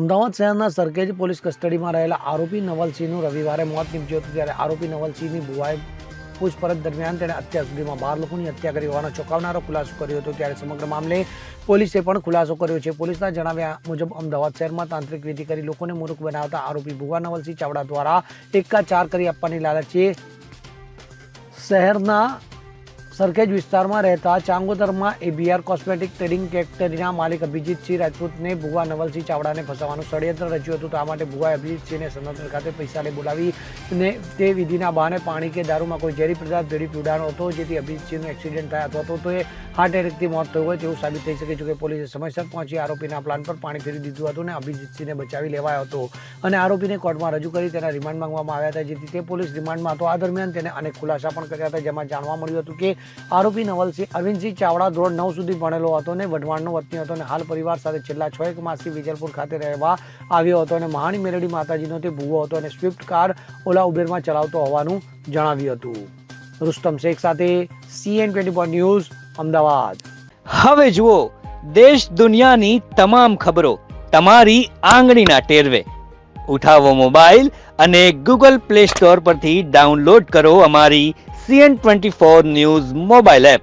અમદાવાદ શહેરના સરખેજ પોલીસ કસ્ટડીમાં રહેલા આરોપી નવલસિંહનું રવિવારે મોત નીપજ્યું હતું, ત્યારે આરોપી નવલસિંહની ભુવાએ પૂછપરછ દરમિયાન તેણે અત્યાર સુધીમાં 12 લોકોની હત્યા કરી હોવાનો ચોંકાવનારો ખુલાસો કર્યો હતો। ત્યારે સમગ્ર મામલે પોલીસે પણ ખુલાસો કર્યો છે। પોલીસના જણાવ્યા મુજબ અમદાવાદ શહેરમાં તાંત્રિક વિધિ કરી લોકોને મૂર્ખ બનાવતા આરોપી ભુવા નવલસિંહ ચાવડા દ્વારા 1 કા 4 કરી આપવાની લાલચે શહેરના સરખેજ વિસ્તારમાં રહેતા ચાંગોદરમાં એબીઆર કોસ્મેટિક ટ્રેડિંગ ફેક્ટરીના માલિક અભિજીતસિંહ રાજપૂતને ભુવા નવલસિંહ ચાવડાને ફસાવવાનું ષડયંત્ર રચ્યું હતું। તો આ માટે ભુવાએ અભિજીતસિંહને સનતર ખાતે પૈસા લઈ બોલાવીને તે વિધિના બહાને પાણી કે દારૂમાં કોઈ ઝેરી પદાર્થ ભેળી પીવડાવવાનો હતો, જેથી અભિજીતસિંહનું એક્સિડન્ટ થયા અથવા તો તે હાર્ટ એટેકથી મોત થયું હોય તેવું સાબિત થઈ શકે છે કે પોલીસે સમયસર પહોંચી આરોપીના પ્લાન પર પાણી ફેરવી દીધું હતું અને અભિજીતસિંહને બચાવી લેવાયો હતો અને આરોપીને કોર્ટમાં રજૂ કરી તેના રિમાન્ડ માંગવામાં આવ્યા હતા, જેથી તે પોલીસ રિમાન્ડમાં હતો। આ દરમિયાન તેને અનેક ખુલાસા પણ કર્યા હતા, જેમાં જાણવા મળ્યું હતું કે આરોપી નવલસિંહ અરવિંદસિંહ ચાવડા ધોરણ 9 સુધી ભણેલો હતો અને વઢવાણનો વતની હતો અને હાલ પરિવાર સાથે છેલ્લા 6 માસથી વિજલપુર ખાતે રહેવા આવ્યો હતો અને મહાણી મેલડી માતાજીનો તે ભુવો હતો અને સ્વિફ્ટ કાર ઓલા ઉબેરમાં ચલાવતો હોવાનું જણાવ્યું હતું। રુસ્તમ શેખ સાથે CN24 ન્યૂઝ અમદાવાદ। હવે જુઓ દેશ દુનિયાની તમામ ખબરો તમારી આંગળીના ટેરવે। ઉઠાવો મોબાઈલ અને Google Play Store પરથી ડાઉનલોડ કરો અમારી CN24 ન્યૂઝ મોબાઈલ એપ।